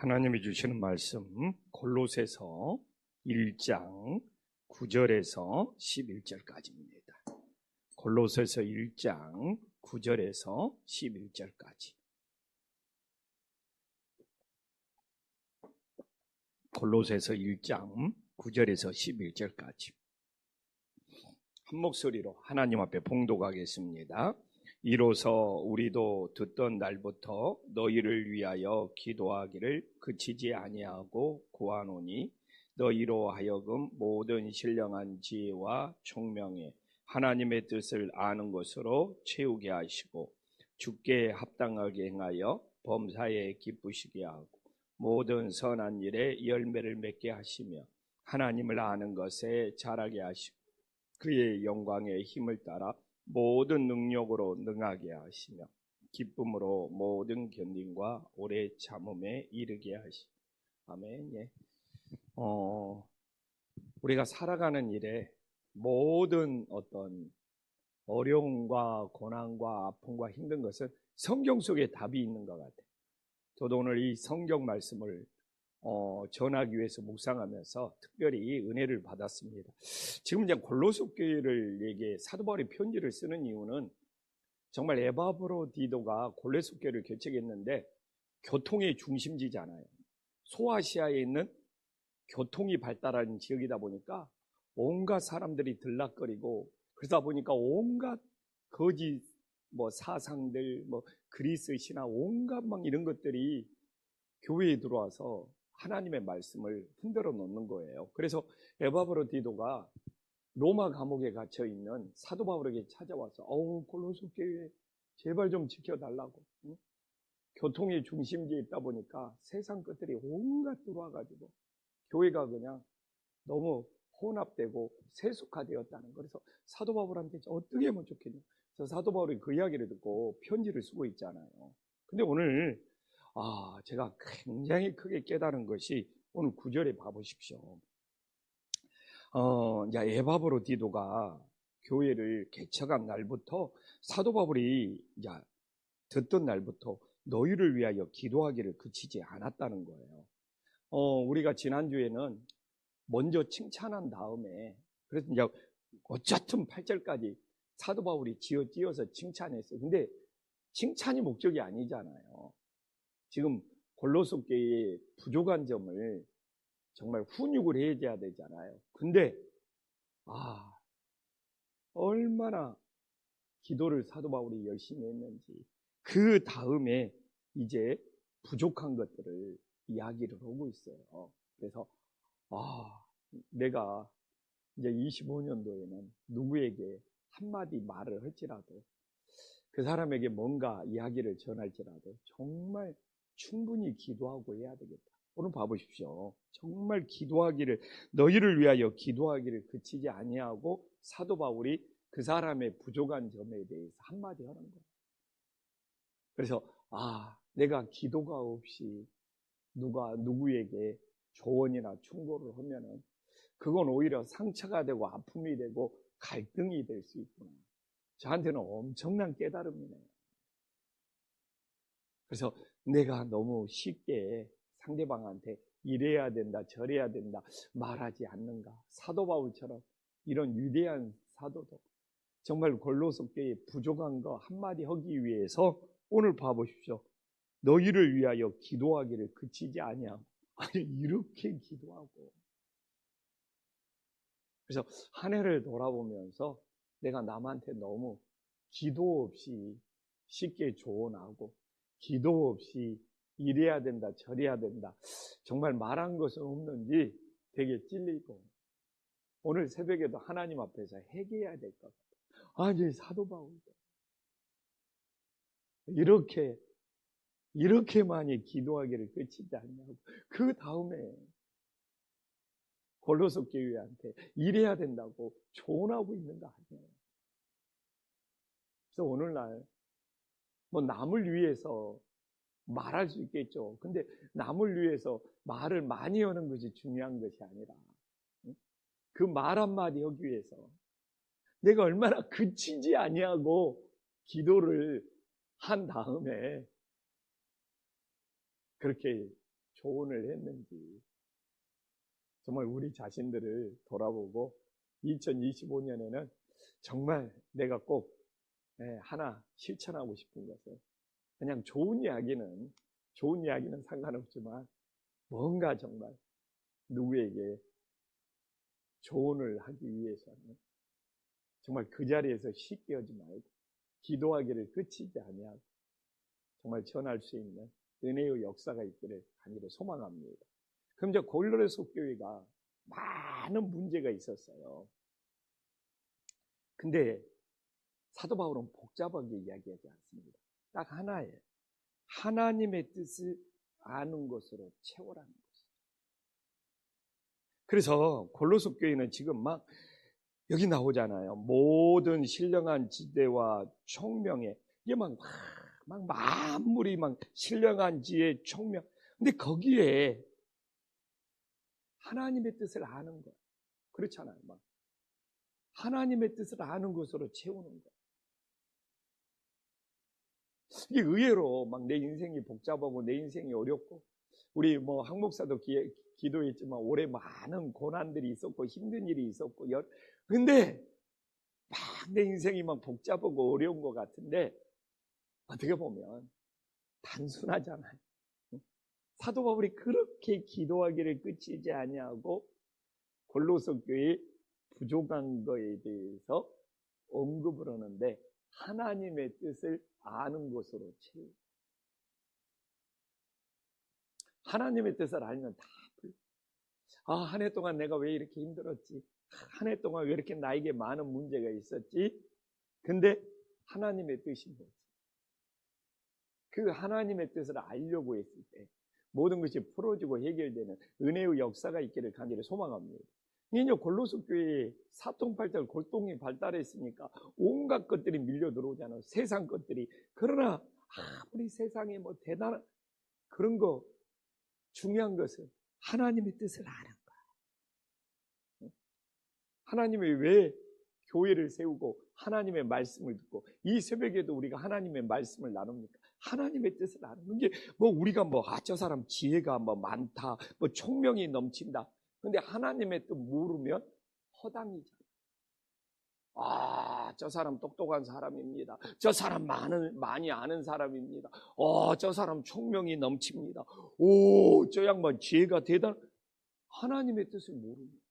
하나님이 주시는 말씀 골로새서 1장 9절에서 11절까지입니다. 골로새서 1장 9절에서 11절까지. 골로새서 1장 9절에서 11절까지. 한 목소리로 하나님 앞에 봉독하겠습니다. 이로써 우리도 듣던 날부터 너희를 위하여 기도하기를 그치지 아니하고 구하노니 너희로 하여금 모든 신령한 지혜와 총명에 하나님의 뜻을 아는 것으로 채우게 하시고 주께 합당하게 행하여 범사에 기쁘시게 하고 모든 선한 일에 열매를 맺게 하시며 하나님을 아는 것에 자라게 하시고 그의 영광의 힘을 따라 모든 능력으로 능하게 하시며 기쁨으로 모든 견딘과 오래 참음에 이르게 하시고 아멘. 예. 우리가 살아가는 일에 모든 어떤 어려움과 고난과 아픔과 힘든 것은 성경 속에 답이 있는 것 같아요. 저도 오늘 이 성경 말씀을 전하기 위해서 묵상하면서 특별히 은혜를 받았습니다. 지금 이제 골로새 교회를 사도 바울이 편지를 쓰는 이유는 정말 에바브로디도가 골로새 교회를 개척했는데 교통의 중심지잖아요. 소아시아에 있는 교통이 발달한 지역이다 보니까 온갖 사람들이 들락거리고 그러다 보니까 온갖 거짓 사상들 그리스 신화 온갖 막 이런 것들이 교회에 들어와서 하나님의 말씀을 흔들어 놓는 거예요. 그래서 에바브로디도가 로마 감옥에 갇혀 있는 사도 바울에게 찾아와서 골로새 교회 제발 좀 지켜달라고. 응? 교통의 중심지에 있다 보니까 세상 것들이 온갖 들어와가지고 교회가 그냥 너무 혼합되고 세속화되었다는 거. 그래서 사도 바울한테 어떻게 하면 좋겠냐. 그래서 사도 바울이 그 이야기를 듣고 편지를 쓰고 있잖아요. 근데 오늘 제가 굉장히 크게 깨달은 것이 오늘 9절에 봐보십시오. 에바브로디도가 교회를 개척한 날부터 사도 바울이 듣던 날부터 너희를 위하여 기도하기를 그치지 않았다는 거예요. 우리가 지난주에는 먼저 칭찬한 다음에 그래서 이제 어쨌든 8절까지 사도 바울이 띄어서 칭찬했어요. 근데 칭찬이 목적이 아니잖아요. 지금 골로새 교회의 부족한 점을 정말 훈육을 해줘야 되잖아요. 근데 얼마나 기도를 사도 바울이 열심히 했는지 그 다음에 이제 부족한 것들을 이야기를 하고 있어요. 그래서 내가 이제 25년도에는 누구에게 한마디 말을 할지라도 그 사람에게 뭔가 이야기를 전할지라도 정말 충분히 기도하고 해야 되겠다. 오늘 봐보십시오. 정말 기도하기를 너희를 위하여 기도하기를 그치지 아니하고 사도 바울이 그 사람의 부족한 점에 대해서 한마디 하는 거예요. 그래서 내가 기도가 없이 누구에게 조언이나 충고를 하면은 그건 오히려 상처가 되고 아픔이 되고 갈등이 될 수 있구나. 저한테는 엄청난 깨달음이네요. 그래서 내가 너무 쉽게 상대방한테 이래야 된다 저래야 된다 말하지 않는가. 사도 바울처럼 이런 위대한 사도도 정말 골로새 교회의 부족한 거 한마디 하기 위해서 오늘 봐보십시오. 너희를 위하여 기도하기를 그치지 아니하고 이렇게 기도하고 그래서 한 해를 돌아보면서 내가 남한테 너무 기도 없이 쉽게 조언하고 기도 없이 이래야 된다 저래야 된다 정말 말한 것은 없는지 되게 찔리고 오늘 새벽에도 하나님 앞에서 회개해야 될 것 같아요. 사도 바울도 이렇게 많이 기도하기를 그치지 않냐고 그 다음에 골로새 교회한테 이래야 된다고 조언하고 있는 거 아니에요. 그래서 오늘날 남을 위해서 말할 수 있겠죠. 근데 남을 위해서 말을 많이 하는 것이 중요한 것이 아니라 그 말 한마디 하기 위해서 내가 얼마나 그치지 아니하고 기도를 한 다음에 그렇게 조언을 했는지 정말 우리 자신들을 돌아보고 2025년에는 정말 내가 꼭 하나 실천하고 싶은 것은 그냥 좋은 이야기는 상관없지만 뭔가 정말 누구에게 조언을 하기 위해서는 정말 그 자리에서 쉽게 하지 말고 기도하기를 그치지 아니하고 정말 전할 수 있는 은혜의 역사가 있기를 간절히 소망합니다. 그럼 이제 골로새 교회가 많은 문제가 있었어요. 근데 사도 바울은 복잡하게 이야기하지 않습니다. 딱 하나예요. 하나님의 뜻을 아는 것으로 채워라는 것이죠. 그래서 골로새 교회는 지금 막 여기 나오잖아요. 모든 신령한 지혜와 총명에 이게 막 만물이 막 신령한 지혜, 총명. 근데 거기에 하나님의 뜻을 아는 거예요. 그렇잖아요. 막 하나님의 뜻을 아는 것으로 채우는 거예요. 이게 의외로 막 내 인생이 복잡하고 내 인생이 어렵고 우리 뭐 항목사도 기도했지만 올해 많은 고난들이 있었고 힘든 일이 있었고 근데 막 내 인생이 막 복잡하고 어려운 것 같은데 어떻게 보면 단순하잖아요. 사도 바울이 그렇게 기도하기를 그치지 아니하고 골로새 교회의 부족한 거에 대해서 언급을 하는데 하나님의 뜻을 아는 것으로 채우고 하나님의 뜻을 알면 다 한 해 동안 내가 왜 이렇게 힘들었지? 한 해 동안 왜 이렇게 나에게 많은 문제가 있었지? 근데 하나님의 뜻이 뭐지? 그 하나님의 뜻을 알려고 했을 때 모든 것이 풀어지고 해결되는 은혜의 역사가 있기를 간절히 소망합니다. 이제 골로새 교회에 사통팔달 골동이 발달했으니까 온갖 것들이 밀려 들어오잖아요. 세상 것들이. 그러나 아무리 세상에 뭐 대단한 그런 거 중요한 것은 하나님의 뜻을 아는 거야. 하나님이 왜 교회를 세우고 하나님의 말씀을 듣고 이 새벽에도 우리가 하나님의 말씀을 나눕니까? 하나님의 뜻을 아는 게 뭐 우리가 저 사람 지혜가 많다, 총명이 넘친다. 근데 하나님의 뜻 모르면 허당이잖아. 저 사람 똑똑한 사람입니다. 저 사람 많이 아는 사람입니다. 저 사람 총명이 넘칩니다. 저 양반 지혜가 대단. 하나님의 뜻을 모릅니다.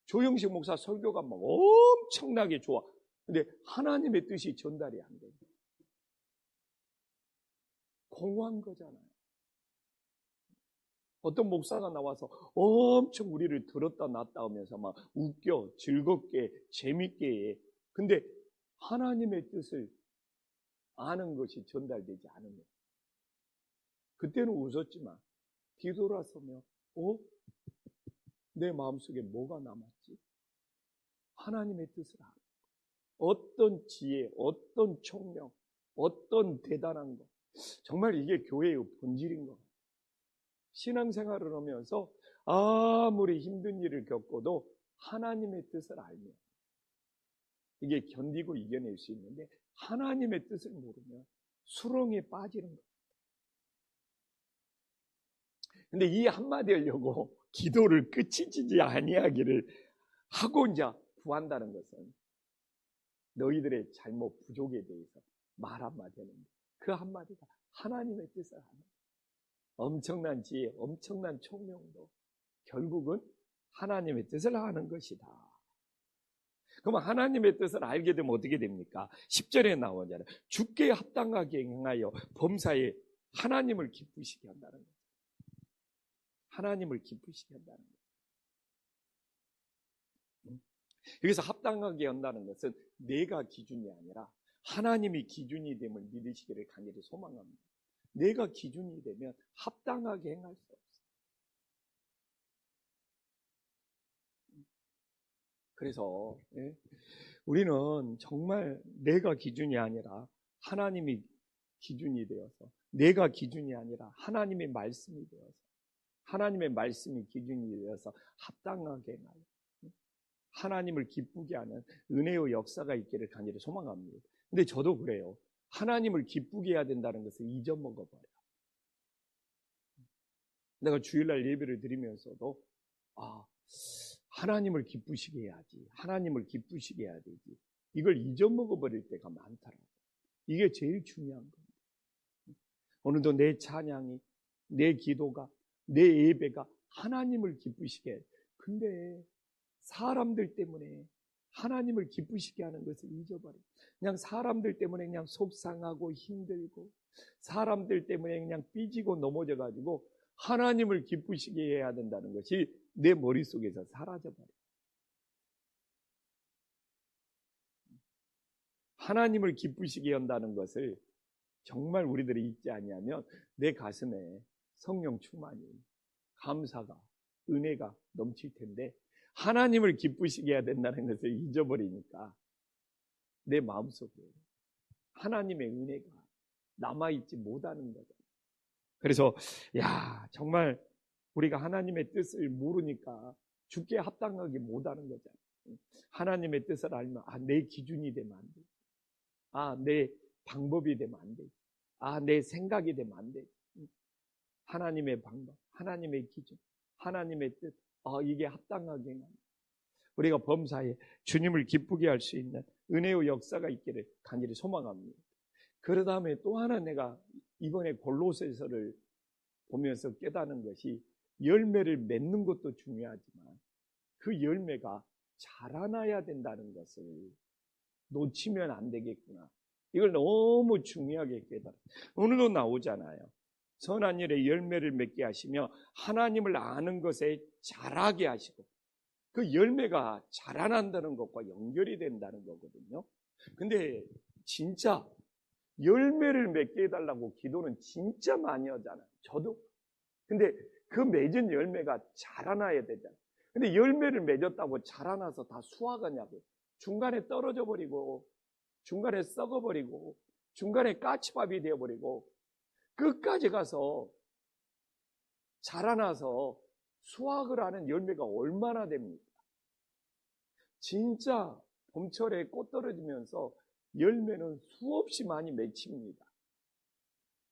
조영식 목사 설교가 엄청나게 좋아. 근데 하나님의 뜻이 전달이 안 돼요. 공허한 거잖아요. 어떤 목사가 나와서 엄청 우리를 들었다 놨다 하면서 막 웃겨, 즐겁게, 재밌게 해. 근데 하나님의 뜻을 아는 것이 전달되지 않으면 그때는 웃었지만 뒤돌아서면 내 마음속에 뭐가 남았지? 하나님의 뜻을 알아. 어떤 지혜, 어떤 총명, 어떤 대단한 것. 정말 이게 교회의 본질인 것 같아요. 신앙생활을 하면서 아무리 힘든 일을 겪어도 하나님의 뜻을 알면 이게 견디고 이겨낼 수 있는데 하나님의 뜻을 모르면 수렁에 빠지는 거예요. 근데 이 한마디 하려고 기도를 끝이지 아니하기를 하고 이제 구한다는 것은 너희들의 잘못 부족에 대해서 말 한마디 하는데 그 한마디가 하나님의 뜻을 아는 거예요. 엄청난 지혜, 엄청난 총명도 결국은 하나님의 뜻을 아는 것이다. 그러면 하나님의 뜻을 알게 되면 어떻게 됩니까? 10절에 나오잖아요. 주께 합당하게 행하여 범사에 하나님을 기쁘시게 한다는 거죠. 하나님을 기쁘시게 한다는 거죠. 여기서 합당하게 한다는 것은 내가 기준이 아니라 하나님이 기준이 됨을 믿으시기를 간절히 소망합니다. 내가 기준이 되면 합당하게 행할 수 없어요. 그래서 우리는 정말 내가 기준이 아니라 하나님이 기준이 되어서 내가 기준이 아니라 하나님의 말씀이 되어서 하나님의 말씀이 기준이 되어서 합당하게 행하여 하나님을 기쁘게 하는 은혜의 역사가 있기를 간절히 소망합니다. 근데 저도 그래요. 하나님을 기쁘게 해야 된다는 것을 잊어먹어버려. 내가 주일날 예배를 드리면서도 하나님을 기쁘시게 해야지, 하나님을 기쁘시게 해야 되지, 이걸 잊어먹어버릴 때가 많더라고. 이게 제일 중요한 겁니다. 오늘도 내 찬양이, 내 기도가, 내 예배가 하나님을 기쁘시게 해. 근데 사람들 때문에 하나님을 기쁘시게 하는 것을 잊어버려. 그냥 사람들 때문에 그냥 속상하고 힘들고, 사람들 때문에 그냥 삐지고 넘어져가지고 하나님을 기쁘시게 해야 된다는 것이 내 머릿속에서 사라져버려. 하나님을 기쁘시게 한다는 것을 정말 우리들이 잊지 아니하면 내 가슴에 성령 충만이, 감사가, 은혜가 넘칠 텐데, 하나님을 기쁘시게 해야 된다는 것을 잊어버리니까 내 마음속에 하나님의 은혜가 남아있지 못하는 거죠. 그래서 정말 우리가 하나님의 뜻을 모르니까 주께 합당하게 못하는 거잖아요. 하나님의 뜻을 알면 내 기준이 되면 안 돼. 내 방법이 되면 안 돼. 내 생각이 되면 안 돼. 하나님의 방법, 하나님의 기준, 하나님의 뜻, 이게 합당하게 우리가 범사에 주님을 기쁘게 할 수 있는 은혜의 역사가 있기를 간절히 소망합니다. 그 다음에 또 하나 내가 이번에 골로새서를 보면서 깨닫는 것이, 열매를 맺는 것도 중요하지만 그 열매가 자라나야 된다는 것을 놓치면 안 되겠구나. 이걸 너무 중요하게 깨달아. 오늘도 나오잖아요. 선한 일에 열매를 맺게 하시며 하나님을 아는 것에 자라게 하시고, 그 열매가 자라난다는 것과 연결이 된다는 거거든요. 근데 진짜 열매를 맺게 해달라고 기도는 진짜 많이 하잖아요. 저도. 근데 그 맺은 열매가 자라나야 되잖아요. 근데 열매를 맺었다고 자라나서 다 수확하냐고요. 중간에 떨어져 버리고, 중간에 썩어버리고, 중간에 까치밥이 되어버리고, 끝까지 가서 자라나서 수확을 하는 열매가 얼마나 됩니까? 진짜 봄철에 꽃 떨어지면서 열매는 수없이 많이 맺힙니다.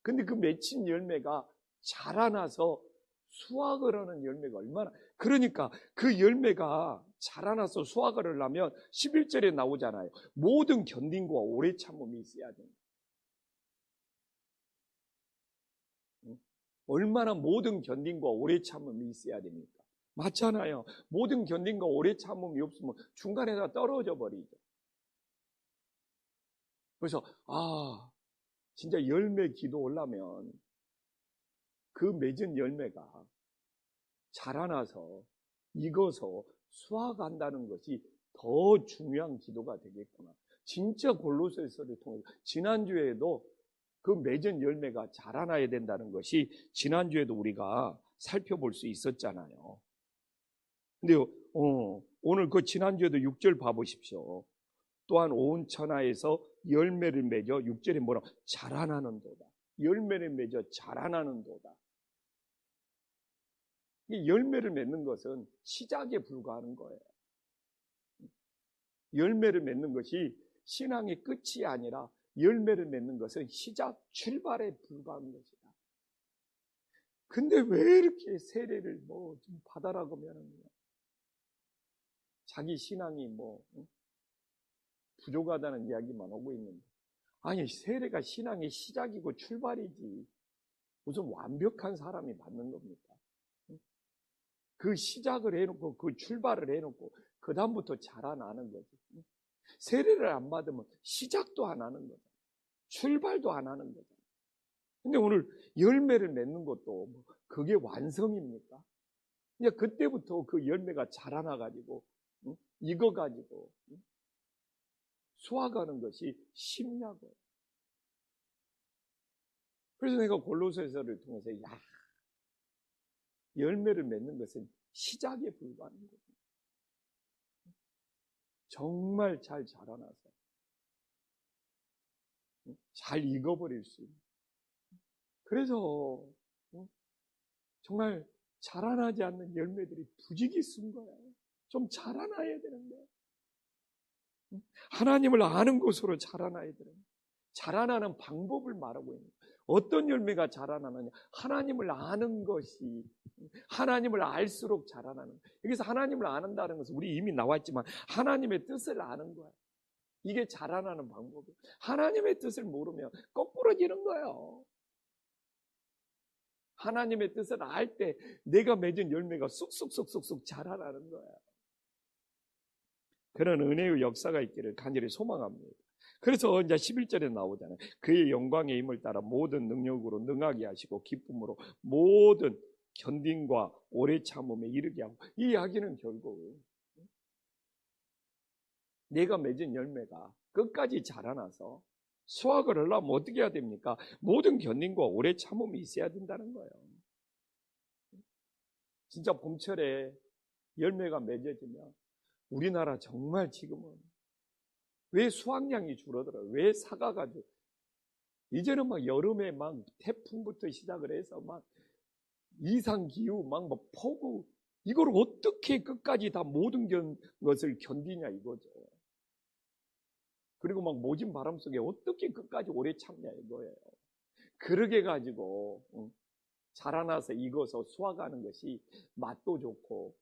근데 그 맺힌 열매가 자라나서 수확을 하는 열매가 얼마나, 그러니까 그 열매가 자라나서 수확을 하려면 11절에 나오잖아요. 모든 견딘과 오래 참음이 있어야 된다. 얼마나 모든 견딘과 오래 참음이 있어야 됩니까? 맞잖아요. 모든 견딘과 오래 참음이 없으면 중간에 다 떨어져 버리죠. 그래서 진짜 열매 기도 올라면 그 맺은 열매가 자라나서 익어서 수확한다는 것이 더 중요한 기도가 되겠구나. 진짜 골로새서를 통해서 지난주에도 그 맺은 열매가 자라나야 된다는 것이 지난주에도 우리가 살펴볼 수 있었잖아요. 근데 오늘 그 지난주에도 6절 봐보십시오. 또한 온 천하에서 열매를 맺어, 6절에 뭐라, 자라나는도다. 열매를 맺어 자라나는도다. 이 열매를 맺는 것은 시작에 불과하는 거예요. 열매를 맺는 것이 신앙의 끝이 아니라 열매를 맺는 것은 시작, 출발에 불과한 것이다. 근데 왜 이렇게 세례를 좀 받아라고 하는 거야? 자기 신앙이 부족하다는 이야기만 하고 있는데, 아니, 세례가 신앙의 시작이고 출발이지 무슨 완벽한 사람이 받는 겁니까? 그 시작을 해놓고 그 출발을 해놓고 그 다음부터 자라나는 거지. 세례를 안 받으면 시작도 안 하는 거죠. 출발도 안 하는 거죠. 근데 오늘 열매를 맺는 것도 그게 완성입니까? 이제 그때부터 그 열매가 자라나가지고 익어가지고 수확하는 것이 쉽냐고요. 그래서 내가 골로새서를 통해서 열매를 맺는 것은 시작에 불과한 거예요. 정말 잘 자라나서 잘 익어버릴 수 있는. 그래서 정말 자라나지 않는 열매들이 부지기 쓴 거예요. 좀 자라나야 되는데, 하나님을 아는 곳으로 자라나야 되는데, 자라나는 방법을 말하고 있는 거예요. 어떤 열매가 자라나느냐? 하나님을 아는 것이, 하나님을 알수록 자라나는 거예요. 여기서 하나님을 아는다는 것은 우리 이미 나왔지만 하나님의 뜻을 아는 거예요. 이게 자라나는 방법이에요. 하나님의 뜻을 모르면 거꾸러지는 거예요. 하나님의 뜻을 알 때 내가 맺은 열매가 쑥쑥쑥쑥 자라나는 거예요. 그런 은혜의 역사가 있기를 간절히 소망합니다. 그래서 이제 11절에 나오잖아요. 그의 영광의 힘을 따라 모든 능력으로 능하게 하시고 기쁨으로 모든 견딘과 오래 참음에 이르게 하고, 이 이야기는 결국 내가 맺은 열매가 끝까지 자라나서 수확을 하려면 어떻게 해야 됩니까? 모든 견딘과 오래 참음이 있어야 된다는 거예요. 진짜 봄철에 열매가 맺어지면 우리나라 정말 지금은 왜 수확량이 줄어들어요? 왜 사과가지고 이제는 막 여름에 막 태풍부터 시작을 해서 막 이상기후 막 폭우, 이걸 어떻게 끝까지 다 모든 것을 견디냐 이거죠. 그리고 막 모진 바람 속에 어떻게 끝까지 오래 참냐 이거예요. 그러게 가지고 자라나서 익어서 수확하는 것이 맛도 좋고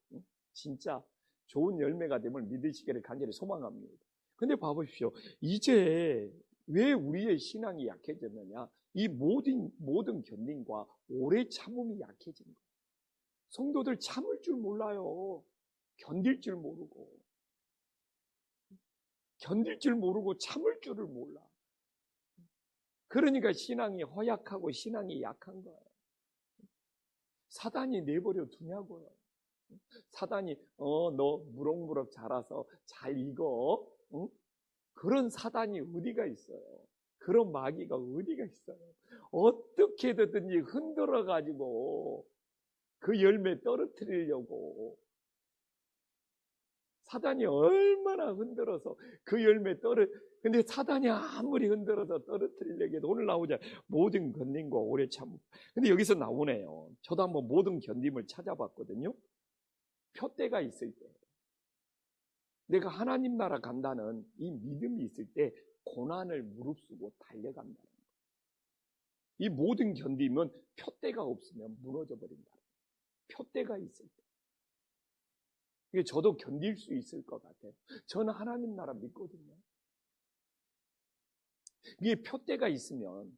진짜 좋은 열매가 됨을 믿으시기를 간절히 소망합니다. 근데 봐보십시오. 이제 왜 우리의 신앙이 약해졌느냐? 이 모든 견딘과 오래 참음이 약해진 거예요. 성도들 참을 줄 몰라요. 견딜 줄 모르고. 견딜 줄 모르고 참을 줄을 몰라. 그러니까 신앙이 허약하고 신앙이 약한 거예요. 사단이 내버려 두냐고요. 사단이 너 무럭무럭 자라서 잘 익어. 응? 그런 사단이 어디가 있어요? 그런 마귀가 어디가 있어요? 어떻게든지 흔들어 가지고 그 열매 떨어뜨리려고. 사단이 얼마나 흔들어서 그 열매 근데 사단이 아무리 흔들어서 떨어뜨리려고 해도 오늘 나오자 모든 견딤과 오래 참. 근데 여기서 나오네요. 저도 한번 모든 견딤을 찾아봤거든요. 표대가 있을 때, 내가 하나님 나라 간다는 이 믿음이 있을 때 고난을 무릅쓰고 달려간다는 거예요. 이 모든 견딤은 표대가 없으면 무너져 버린다. 표대가 있을 때. 이게 저도 견딜 수 있을 것 같아요. 저는 하나님 나라 믿거든요. 이게 표대가 있으면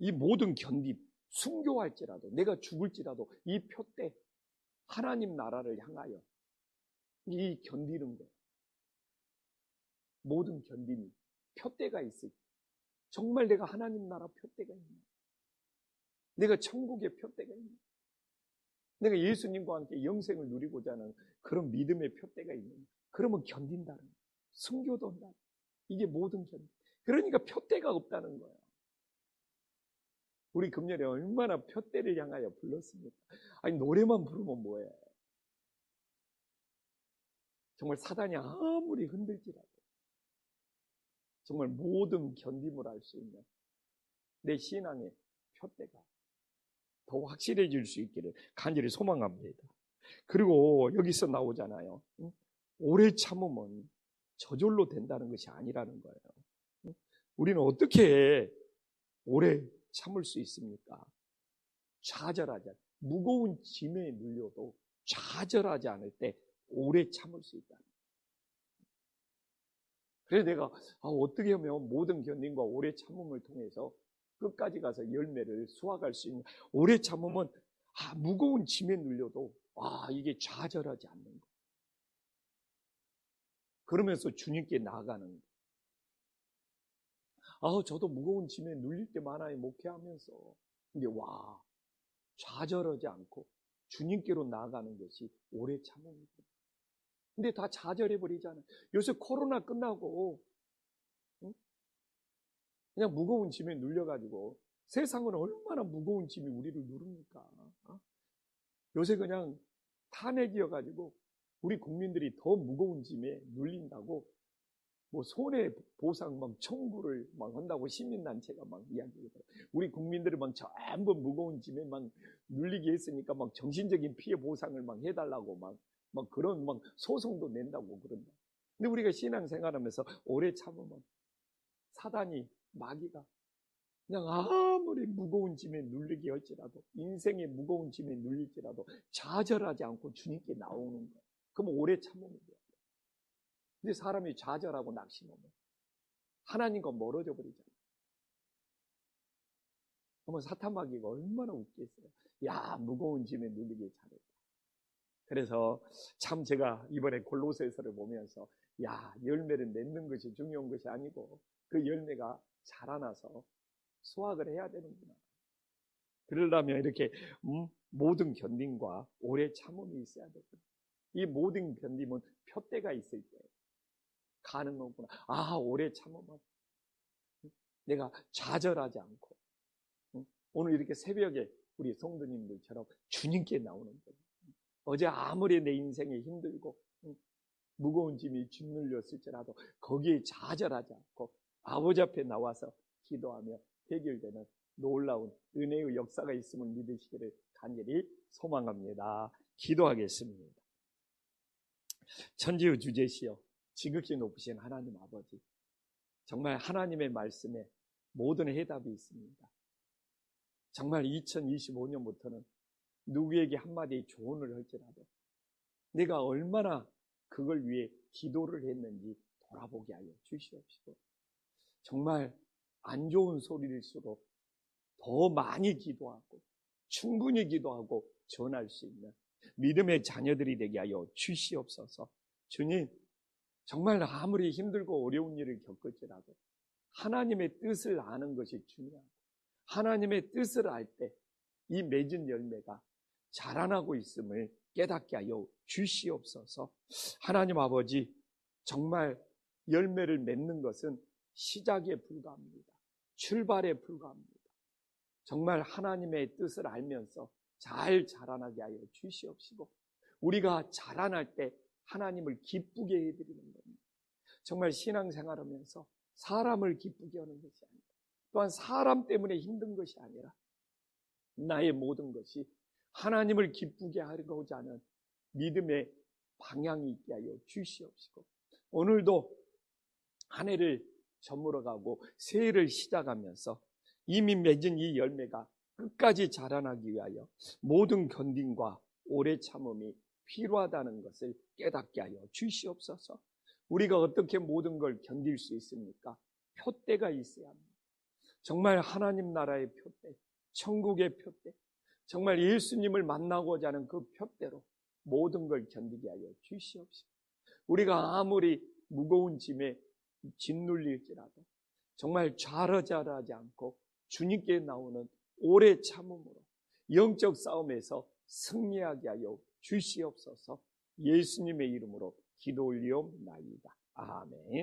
이 모든 견딤, 순교할지라도 내가 죽을지라도 이 표대, 하나님 나라를 향하여 이 견디는 거예요. 모든 견딤이 표대가 있을 때, 정말 내가 하나님 나라 표대가 있나? 내가 천국의 표대가 있나? 내가 예수님과 함께 영생을 누리고자 하는 그런 믿음의 표대가 있는, 그러면 견딘다는 거예요. 순교도 한다. 이게 모든 견딤. 그러니까 표대가 없다는 거예요. 우리 금년에 얼마나 표대를 향하여 불렀습니까? 아니 노래만 부르면 뭐해? 정말 사단이 아무리 흔들지라도 정말 모든 견딤을 알 수 있는 내 신앙의 표대가 더 확실해질 수 있기를 간절히 소망합니다. 그리고 여기서 나오잖아요. 오래 참으면 저절로 된다는 것이 아니라는 거예요. 우리는 어떻게 오래 참을 수 있습니까? 좌절하지 않아. 무거운 짐에 눌려도 좌절하지 않을 때 오래 참을 수 있다. 그래서 내가 어떻게 하면 모든 견딤과 오래 참음을 통해서 끝까지 가서 열매를 수확할 수 있는, 오래 참으면 무거운 짐에 눌려도 이게 좌절하지 않는 거. 그러면서 주님께 나아가는 거. 저도 무거운 짐에 눌릴 때 많아요, 목회하면서. 근데 좌절하지 않고 주님께로 나아가는 것이 오래 참음입니다. 근데 다 좌절해버리잖아요. 요새 코로나 끝나고 그냥 무거운 짐에 눌려가지고, 세상은 얼마나 무거운 짐이 우리를 누릅니까? 요새 그냥 탄핵이어가지고 우리 국민들이 더 무거운 짐에 눌린다고 손해보상 청구를 한다고 시민단체가 이야기해요. 우리 국민들을 전부 무거운 짐에 눌리게 했으니까 정신적인 피해 보상을 해달라고 그런 소송도 낸다고 그런다. 근데 우리가 신앙생활하면서 오래 참으면 사단이 마귀가 그냥 아무리 무거운 짐에 눌리게 할지라도, 인생의 무거운 짐에 눌릴지라도 좌절하지 않고 주님께 나오는 거예요. 그럼 오래 참으면 돼요. 근데 사람이 좌절하고 낙심하면 하나님과 멀어져 버리잖아요. 그러면 사탄 마귀가 얼마나 웃겠어요. 야, 무거운 짐에 눌리게 잘했다. 그래서 참 제가 이번에 골로새서를 보면서 야, 열매를 맺는 것이 중요한 것이 아니고 그 열매가 자라나서 수확을 해야 되는구나. 그러려면 이렇게 모든 견딤과 오래 참음이 있어야 되거든요. 이 모든 견딤은 표대가 있을 때 가능하구나. 아, 오래 참으면 내가 좌절하지 않고 오늘 이렇게 새벽에 우리 성도님들처럼 주님께 나오는 거예요. 어제 아무리 내 인생이 힘들고 무거운 짐이 짓눌렸을지라도 거기에 좌절하지 않고 아버지 앞에 나와서 기도하며 해결되는 놀라운 은혜의 역사가 있음을 믿으시기를 간절히 소망합니다. 기도하겠습니다. 천지의 주제시여 지극히 높으신 하나님 아버지, 정말 하나님의 말씀에 모든 해답이 있습니다. 정말 2025년부터는 누구에게 한마디 조언을 할지라도 내가 얼마나 그걸 위해 기도를 했는지 돌아보게 하여 주시옵시고, 정말 안 좋은 소리일수록 더 많이 기도하고 충분히 기도하고 전할 수 있는 믿음의 자녀들이 되게 하여 주시옵소서. 주님, 정말 아무리 힘들고 어려운 일을 겪을지라도 하나님의 뜻을 아는 것이 중요하고, 하나님의 뜻을 알 때 이 맺은 열매가 자라나고 있음을 깨닫게 하여 주시옵소서. 하나님 아버지, 정말 열매를 맺는 것은 시작에 불과합니다. 출발에 불과합니다. 정말 하나님의 뜻을 알면서 잘 자라나게 하여 주시옵시고, 우리가 자라날 때 하나님을 기쁘게 해드리는 겁니다. 정말 신앙생활하면서 사람을 기쁘게 하는 것이 아니라, 또한 사람 때문에 힘든 것이 아니라 나의 모든 것이 하나님을 기쁘게 하고자 하는 믿음의 방향이 있게 하여 주시옵시고, 오늘도 한 해를 저물어가고 새해를 시작하면서 이미 맺은 이 열매가 끝까지 자라나기 위하여 모든 견딤과 오래 참음이 필요하다는 것을 깨닫게 하여 주시옵소서. 우리가 어떻게 모든 걸 견딜 수 있습니까? 표대가 있어야 합니다. 정말 하나님 나라의 표대, 천국의 표대, 정말 예수님을 만나고자 하는 그 표대로 모든 걸 견디게 하여 주시옵시고, 우리가 아무리 무거운 짐에 짓눌릴지라도 정말 좌절하지 않고 주님께 나오는 오래 참음으로 영적 싸움에서 승리하게 하여 주시옵소서. 예수님의 이름으로 기도 올리옵나이다. 아멘.